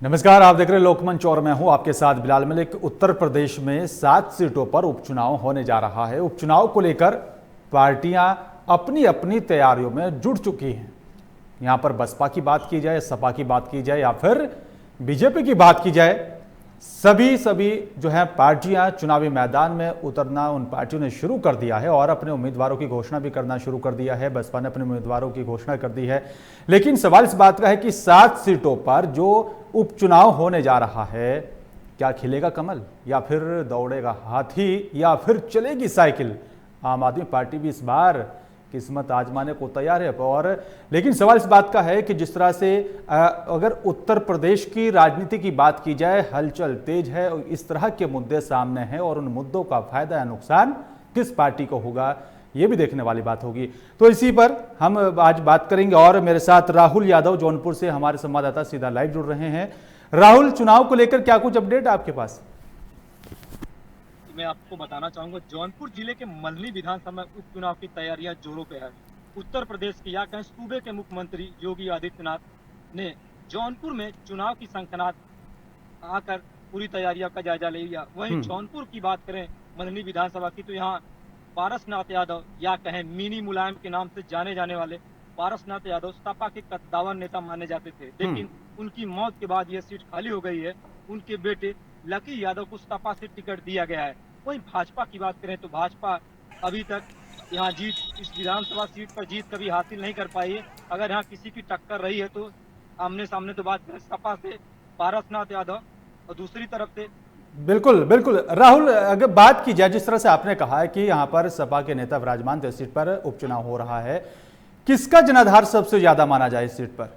नमस्कार, आप देख रहे हैं लोकमंच और मैं हूं आपके साथ बिलाल मलिक। उत्तर प्रदेश में 7 सीटों पर उपचुनाव होने जा रहा है। उपचुनाव को लेकर पार्टियां अपनी अपनी तैयारियों में जुट चुकी हैं। यहां पर बसपा की बात की जाए, सपा की बात की जाए या फिर बीजेपी की बात की जाए, सभी जो है पार्टियां चुनावी मैदान में उतरना उन पार्टियों ने शुरू कर दिया है और अपने उम्मीदवारों की घोषणा भी करना शुरू कर दिया है। बसपा ने अपने उम्मीदवारों की घोषणा कर दी है, लेकिन सवाल इस बात का है कि 7 सीटों पर जो उपचुनाव होने जा रहा है, क्या खिलेगा कमल या फिर दौड़ेगा हाथी या फिर चलेगी साइकिल। आम आदमी पार्टी भी इस बार किस्मत आजमाने को तैयार है। और लेकिन सवाल इस बात का है कि जिस तरह से अगर उत्तर प्रदेश की राजनीति की बात की जाए, हलचल तेज है, इस तरह के मुद्दे सामने हैं और उन मुद्दों का फायदा या नुकसान किस पार्टी को होगा, ये भी देखने वाली बात होगी। तो इसी पर हम आज बात करेंगे और मेरे साथ राहुल यादव जौनपुर से हमारे संवाददाता सीधा लाइव जुड़ रहे हैं। राहुल, चुनाव को लेकर क्या कुछ अपडेट आपके पास? मैं आपको बताना चाहूंगा, जौनपुर जिले के मल्हनी विधानसभा उपचुनाव की तैयारियां जोरों पे है। उत्तर प्रदेश के या कहें सूबे के मुख्यमंत्री योगी आदित्यनाथ ने जौनपुर में चुनाव की सनसनाहट आकर पूरी तैयारियों का जायजा ले लिया। वहीं जौनपुर की बात करें मल्हनी विधानसभा की, तो यहाँ पारसनाथ यादव या कहें मिनी मुलायम के नाम से जाने जाने वाले पारसनाथ यादव सपा के कद्दावर नेता माने जाते थे, लेकिन उनकी मौत के बाद यह सीट खाली हो गई है। उनके बेटे लकी यादव को सपा से टिकट दिया गया है। वहीं भाजपा की बात करें तो भाजपा अभी तक यहाँ जीत इस विधानसभा सीट पर जीत कभी हासिल नहीं कर पाई है। अगर यहाँ किसी की टक्कर रही है तो आमने सामने तो बात करें सपा से पारसनाथ यादव और दूसरी तरफ से बिल्कुल बिल्कुल राहुल, अगर बात की जाए जिस तरह से आपने कहा है कि यहाँ पर सपा के नेता विराजमान थे, इस सीट पर उपचुनाव हो रहा है, किसका जनाधार सबसे ज्यादा माना जाए इस सीट पर?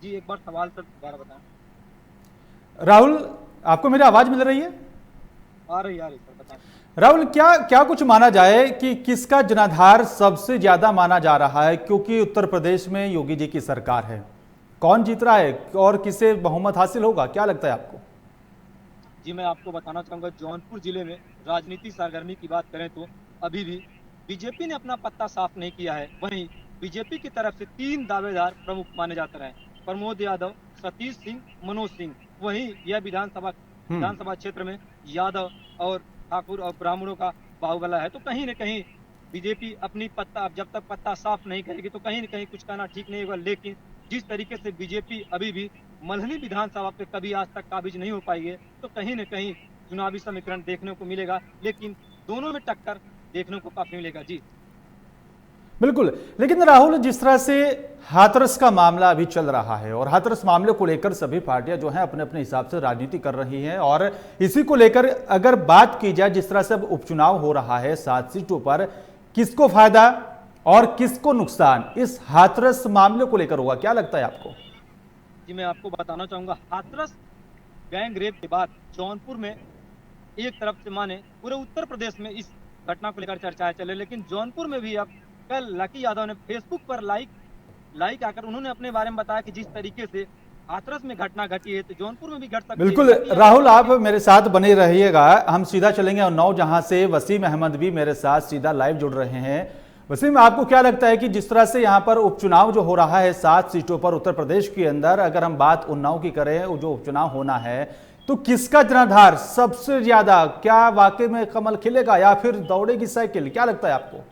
जी एक बार सवाल सर दोबारा बताएं। राहुल, आपको मेरी आवाज मिल रही है? आ रही सर, बताएं। राहुल, क्या कुछ माना जाए कि किसका जनाधार सबसे ज्यादा माना जा रहा है, क्योंकि उत्तर प्रदेश में योगी जी की सरकार है। कौन जीत रहा है और किसे बहुमत हासिल होगा, क्या लगता है आपको? जी मैं आपको बताना चाहूंगा, जौनपुर जिले में राजनीति सरगर्मी की बात करें तो अभी भी बीजेपी ने अपना पत्ता साफ नहीं किया है। वहीं बीजेपी की तरफ से 3 दावेदार प्रमुख माने जाते रहे, प्रमोद यादव, सतीश सिंह, मनोज सिंह। वहीं यह विधानसभा क्षेत्र में यादव और ठाकुर और ब्राह्मणों का बाहुबला है। तो कहीं न कहीं बीजेपी अपनी पत्ता, जब तक पत्ता साफ नहीं करेगी तो कहीं न कहीं कुछ कहना ठीक नहीं होगा। लेकिन जिस तरीके से बीजेपी अभी भी मल्हनी विधानसभा पे कभी आज तक काबिज नहीं हो पाई है, तो कहीं न कहीं चुनावी समीकरण देखने को मिलेगा, लेकिन दोनों में टक्कर देखने को काफी मिलेगा। जी बिल्कुल, लेकिन राहुल, जिस तरह से हाथरस का मामला अभी चल रहा है और हाथरस मामले को लेकर सभी पार्टियां जो हैं अपने अपने हिसाब से राजनीति कर रही हैं, और इसी को लेकर अगर बात की जाए जिस तरह से अब उपचुनाव हो रहा है 7 सीटों पर, किसको फायदा और किसको नुकसान इस हाथरस मामले को लेकर होगा, क्या लगता है आपको? जी मैं आपको बताना चाहूंगा, हाथरस गैंग रेप के बाद जौनपुर में एक तरफ से माने पूरे उत्तर प्रदेश में इस घटना को लेकर चर्चाएं चले, लेकिन जौनपुर में भी अब कल लकी यादव ने फेसबुक पर लाइक आकर उन्होंने अपने बारे में बताया कि जिस तरीके से हाथरस में घटना घटी है तो जौनपुर में भी घट सकती है। बिल्कुल राहुल, आप मेरे साथ बने रहिएगा, हम सीधा चलेंगे और 9 जहां से वसीम अहमद भी मेरे साथ सीधा लाइव जुड़ रहे हैं। वसीम, आपको क्या लगता है कि जिस तरह से यहाँ पर उपचुनाव जो हो रहा है 7 सीटों पर उत्तर प्रदेश के अंदर, अगर हम बात उन्नाव की करें, जो उपचुनाव होना है, तो किसका जनाधार सबसे ज्यादा, क्या वाकई में कमल खिलेगा या फिर दौड़ेगी साइकिल, क्या लगता है आपको?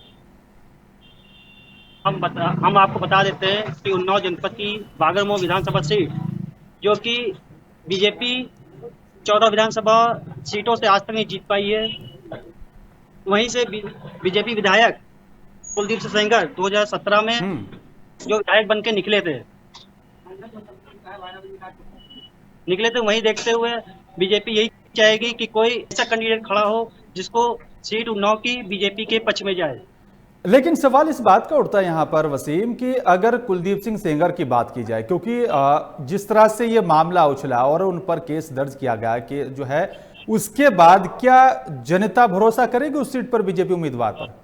हम आपको बता देते हैं कि उन्नाव जनपद की बागरमऊ विधानसभा सीट, जो कि बीजेपी 14 विधानसभा सीटों से आज तक नहीं जीत पाई है, वहीं से बीजेपी विधायक कुलदीप सिंह सेंगर 2017 में जो विधायक बन के निकले थे, वहीं देखते हुए बीजेपी यही चाहेगी कि कोई ऐसा कैंडिडेट खड़ा हो जिसको सीट उन्नाव की बीजेपी के पक्ष में जाए। लेकिन सवाल इस बात का उठता है यहाँ पर वसीम कि अगर कुलदीप सिंह सेंगर की बात की जाए, क्योंकि जिस तरह से ये मामला उछला और उन पर केस दर्ज किया गया कि जो है, उसके बाद क्या जनता भरोसा करेगी उस सीट पर बीजेपी उम्मीदवार पर?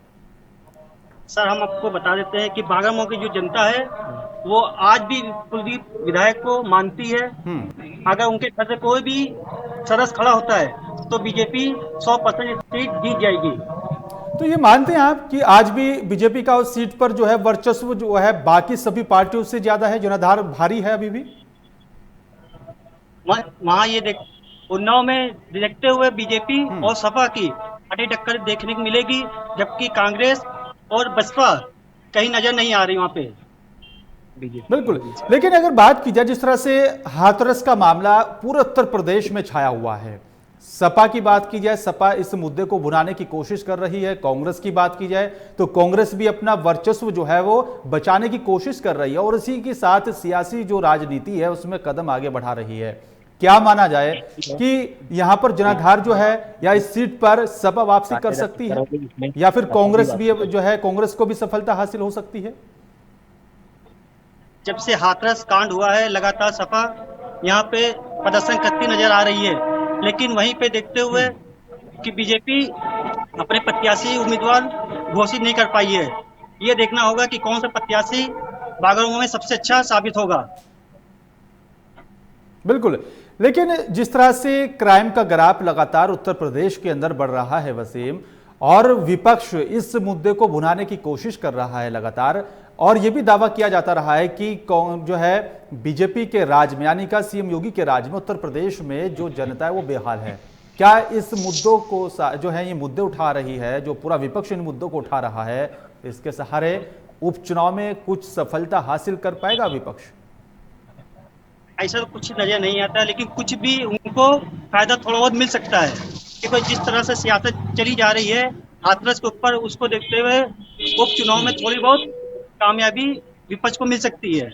सर हम आपको बता देते हैं कि बागरमऊ की जो जनता है वो आज भी कुलदीप विधायक को मानती है। अगर उनके घर से कोई भी सदस्य खड़ा होता है तो बीजेपी 100% सीट जीत जाएगी। तो ये मानते हैं आप कि आज भी बीजेपी का उस सीट पर जो है वर्चस्व जो है बाकी सभी पार्टियों से ज्यादा है, जनाधार भारी है अभी भी? वहाँ ये देख उन्नाव में देखते हुए बीजेपी और सपा की हटी टक्कर देखने को मिलेगी, जबकि कांग्रेस और बसपा कहीं नजर नहीं आ रही वहाँ पे। बिल्कुल। लेकिन अगर बात की जाए जिस तरह से हाथरस का मामला पूरे उत्तर प्रदेश में छाया हुआ है, सपा की बात की जाए, सपा इस मुद्दे को भुनाने की कोशिश कर रही है, कांग्रेस की बात की जाए तो कांग्रेस भी अपना वर्चस्व जो है वो बचाने की कोशिश कर रही है और इसी के साथ सियासी जो राजनीति है उसमें कदम आगे बढ़ा रही है। क्या माना जाए कि यहां पर जनाधार जो है या इस सीट पर सपा वापसी कर सकती है या फिर कांग्रेस भी जो है कांग्रेस को भी सफलता हासिल हो सकती है? जब से हाथरस कांड हुआ है लगातार सपा यहाँ पे प्रदर्शन करती नजर आ रही है, लेकिन वहीं पे देखते हुए कि बीजेपी अपने प्रत्याशी उम्मीदवार घोषित नहीं कर पाई है। ये देखना होगा कि कौन सा प्रत्याशी बागड़ों में सबसे अच्छा साबित होगा। बिल्कुल। लेकिन जिस तरह से क्राइम का ग्राफ लगातार उत्तर प्रदेश के अंदर बढ़ रहा है वसीम, और विपक्ष इस मुद्दे को भुनाने की कोशिश कर रहा है लगातार, और यह भी दावा किया जाता रहा है कि जो है बीजेपी के राज में यानी का सीएम योगी के राज में उत्तर प्रदेश में जो जनता है वो बेहाल है। क्या इस मुद्दों को जो है ये मुद्दे उठा रही है, जो पूरा विपक्ष इन मुद्दों को उठा रहा है, इसके सहारे उपचुनाव में कुछ सफलता हासिल कर पाएगा विपक्ष? ऐसा तो कुछ नजर नहीं आता, लेकिन कुछ भी उनको फायदा थोड़ा बहुत मिल सकता है, क्योंकि जिस तरह से सियासत चली जा रही है हाथरस के ऊपर, उसको देखते हुए उपचुनाव में थोड़ी बहुत कामयाबी विपक्ष को मिल सकती है।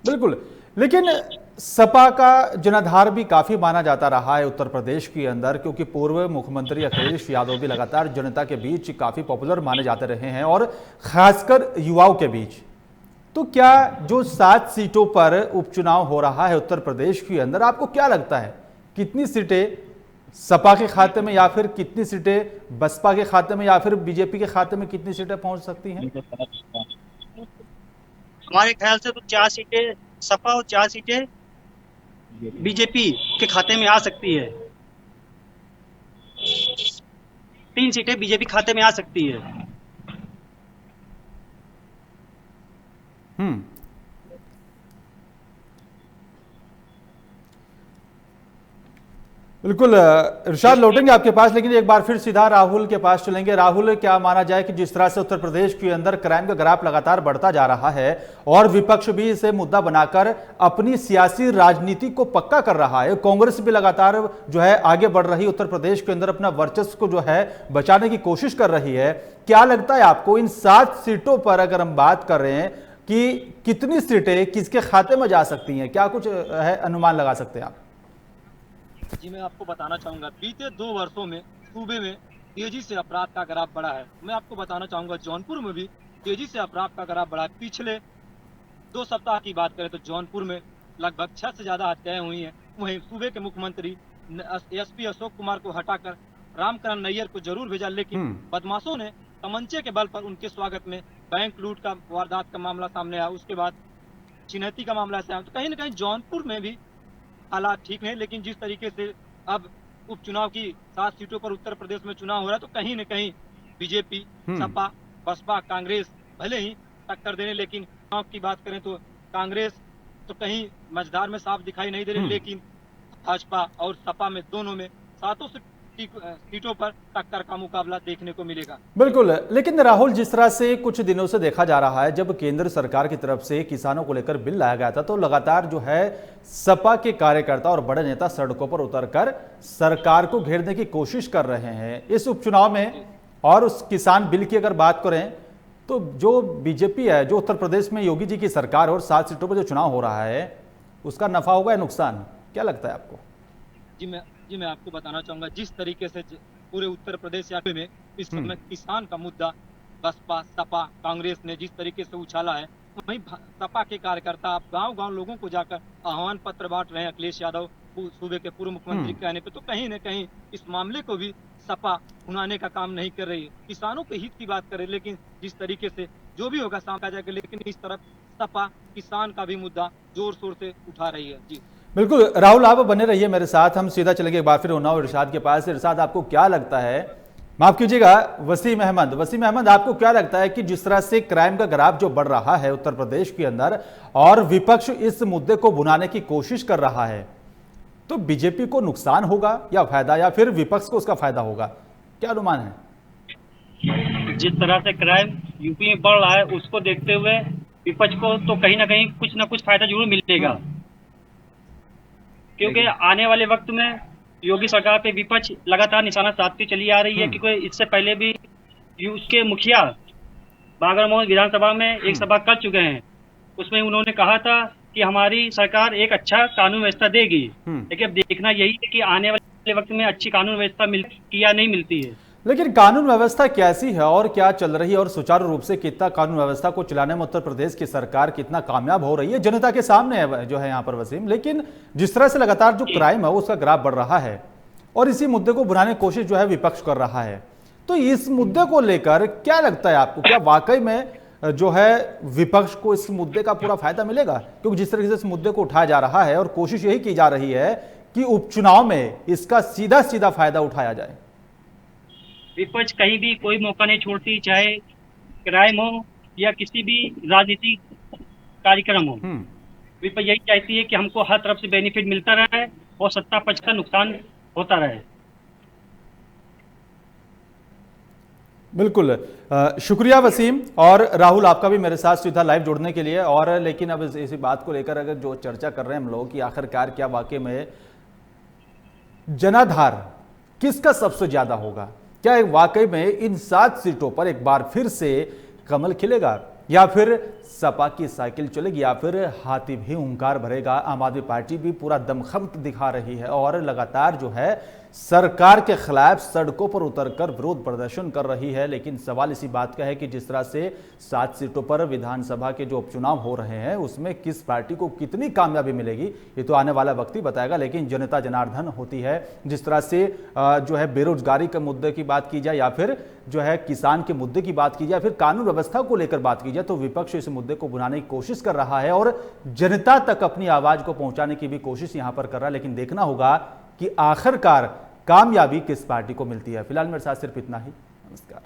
बिल्कुल। लेकिन सपा का जनाधार भी काफी माना जाता रहा है उत्तर प्रदेश के अंदर, क्योंकि पूर्व मुख्यमंत्री अखिलेश यादव भी लगातार जनता के बीच काफी पॉपुलर माने जाते रहे हैं और खासकर युवाओं के बीच। तो क्या जो 7 सीटों पर उपचुनाव हो रहा है उत्तर प्रदेश के अंदर, आपको क्या लगता है कितनी सीटें सपा के खाते में या फिर कितनी सीटें बसपा के खाते में या फिर बीजेपी के खाते में कितनी सीटें पहुंच सकती हैं? हमारे ख्याल से तो 4 सीटें सपा और 4 सीटें बीजेपी के खाते में आ सकती है। 3 सीटें बीजेपी खाते में आ सकती है। बिल्कुल। इरशाद लौटेंगे आपके पास, लेकिन एक बार फिर सीधा राहुल के पास चलेंगे। राहुल, क्या माना जाए कि जिस तरह से उत्तर प्रदेश के अंदर क्राइम का ग्राफ लगातार बढ़ता जा रहा है और विपक्ष भी इसे मुद्दा बनाकर अपनी सियासी राजनीति को पक्का कर रहा है, कांग्रेस भी लगातार जो है आगे बढ़ रही उत्तर प्रदेश के अंदर अपना वर्चस्व को जो है बचाने की कोशिश कर रही है, क्या लगता है आपको इन 7 सीटों पर अगर हम बात कर रहे हैं कि कितनी सीटें किसके खाते में जा सकती हैं, क्या कुछ है अनुमान लगा सकते हैं आप? जी, मैं आपको बताना चाहूंगा बीते 2 वर्षों में सूबे में तेजी से अपराध का ग्राफ बढ़ा है। मैं आपको बताना चाहूंगा जौनपुर में भी तेजी से अपराध का ग्राफ बढ़ा है। पिछले 2 सप्ताह की बात करें तो जौनपुर में लगभग 6 से ज्यादा हत्याएं हुई हैं। वहीं सूबे के मुख्यमंत्री एसपी अशोक कुमार को हटाकर रामकरण नैयर को जरूर भेजा, लेकिन बदमाशों ने तमंचे के बल पर उनके स्वागत में बैंक लूट का वारदात का मामला सामने आया, उसके बाद चिन्हती का मामला सामने आया। तो कहीं ना कहीं जौनपुर में भी हालात ठीक है, लेकिन जिस तरीके से अब उपचुनाव की 7 सीटों पर उत्तर प्रदेश में चुनाव हो रहा है तो कहीं न कहीं बीजेपी, सपा, बसपा, कांग्रेस भले ही टक्कर देने, लेकिन चुनाव की बात करें तो कांग्रेस तो कहीं मझधार में साफ दिखाई नहीं दे रही, लेकिन भाजपा और सपा में दोनों में 7 सीटों पर टक्कर का मुकाबला देखने को मिलेगा। बिल्कुल। लेकिन राहुल, जिस तरह से कुछ दिनों से देखा जा रहा है, जब केंद्र सरकार की तरफ से किसानों को लेकर बिल लाया गया था तो लगातार जो है सपा के कार्यकर्ता और बड़े नेता सड़कों पर उतरकर सरकार को घेरने की कोशिश कर रहे हैं इस उपचुनाव में। और उस किसान बिल की अगर बात करें तो जो बीजेपी है, जो उत्तर प्रदेश में योगी जी की सरकार और 7 सीटों पर जो चुनाव हो रहा है, उसका नफा होगा या नुकसान, क्या लगता है आपको? जी मैं आपको बताना चाहूंगा जिस तरीके से पूरे उत्तर प्रदेश में इस समय किसान का मुद्दा बसपा, सपा, कांग्रेस ने जिस तरीके से उछाला है, वहीं सपा के कार्यकर्ता आप गांव-गांव लोगों को जाकर आह्वान पत्र बांट रहे हैं अखिलेश यादव सूबे के पूर्व मुख्यमंत्री के कहने पे, तो कहीं न कहीं इस मामले को भी सपा भुनाने का काम नहीं कर रही है। किसानों के हित की बात करें, लेकिन जिस तरीके से जो भी होगा सामने आ जाएगा, लेकिन इस तरफ सपा किसान का भी मुद्दा जोर शोर से उठा रही है। जी बिल्कुल। राहुल, आप बने रहिए मेरे साथ, हम सीधा चलेंगे एक बार फिर उन्नाव इरशाद के पास। इरशाद, आपको क्या लगता है माफ कीजिएगा, वसीम अहमद, आपको क्या लगता है कि जिस तरह से क्राइम का ग्राफ जो बढ़ रहा है उत्तर प्रदेश के अंदर और विपक्ष इस मुद्दे को भुनाने की कोशिश कर रहा है, तो बीजेपी को नुकसान होगा या फायदा, या फिर विपक्ष को उसका फायदा होगा? क्या अनुमान है? जिस तरह से क्राइम यूपी में बढ़ रहा है उसको देखते हुए विपक्ष को तो कहीं ना कुछ फायदा जरूर मिलेगा, क्योंकि आने वाले वक्त में योगी सरकार पे विपक्ष लगातार निशाना साधती चली आ रही है। क्योंकि इससे पहले भी उसके मुखिया बागरमऊ विधानसभा में एक सभा कर चुके हैं, उसमें उन्होंने कहा था कि हमारी सरकार एक अच्छा कानून व्यवस्था देगी। लेकिन अब देखना यही है कि आने वाले वक्त में अच्छी कानून व्यवस्था मिलती या नहीं मिलती है। लेकिन कानून व्यवस्था कैसी है और क्या चल रही है, और सुचारू रूप से कितना कानून व्यवस्था को चलाने में उत्तर प्रदेश की सरकार कितना कामयाब हो रही है, जनता के सामने है जो है यहाँ पर वसीम। लेकिन जिस तरह से लगातार जो क्राइम है उसका ग्राफ बढ़ रहा है और इसी मुद्दे को बुलाने की कोशिश जो है विपक्ष कर रहा है, तो इस मुद्दे को लेकर क्या लगता है आपको, क्या वाकई में जो है विपक्ष को इस मुद्दे का पूरा फायदा मिलेगा? क्योंकि जिस तरीके से इस मुद्दे को उठाया जा रहा है और कोशिश यही की जा रही है कि उपचुनाव में इसका सीधा सीधा फायदा उठाया जाए। विपक्ष कहीं भी कोई मौका नहीं छोड़ती, चाहे क्राइम हो या किसी भी राजनीतिक कार्यक्रम हो। विपक्ष यही चाहती है कि हमको हर तरफ से बेनिफिट मिलता रहे और सत्ता पक्ष का नुकसान होता रहे। बिल्कुल, शुक्रिया वसीम और राहुल, आपका भी मेरे साथ सीधा लाइव जुड़ने के लिए। और लेकिन अब इसी बात को लेकर अगर जो चर्चा कर रहे हैं हम लोग कि आखिरकार क्या वाकई में जनाधार किसका सबसे ज्यादा होगा, क्या वाकई में इन 7 सीटों पर एक बार फिर से कमल खिलेगा या फिर सपा की साइकिल चलेगी या फिर हाथी भी हुंकार भरेगा? आम आदमी पार्टी भी पूरा दमखम दिखा रही है और लगातार जो है सरकार के खिलाफ सड़कों पर उतरकर विरोध प्रदर्शन कर रही है। लेकिन सवाल इसी बात का है कि जिस तरह से 7 सीटों पर विधानसभा के जो उपचुनाव हो रहे हैं उसमें किस पार्टी को कितनी कामयाबी मिलेगी ये तो आने वाला वक्त ही बताएगा। लेकिन जनता जनार्दन होती है, जिस तरह से जो है बेरोजगारी के मुद्दे की बात की जाए या फिर जो है किसान के मुद्दे की बात की जाए, फिर कानून व्यवस्था को लेकर बात की जाए, तो विपक्ष इस मुद्दे को बुलाने की कोशिश कर रहा है और जनता तक अपनी आवाज को पहुंचाने की भी कोशिश यहां पर कर रहा है। लेकिन देखना होगा कि आखिरकार कामयाबी किस पार्टी को मिलती है। फिलहाल मेरे साथ सिर्फ इतना ही। नमस्कार।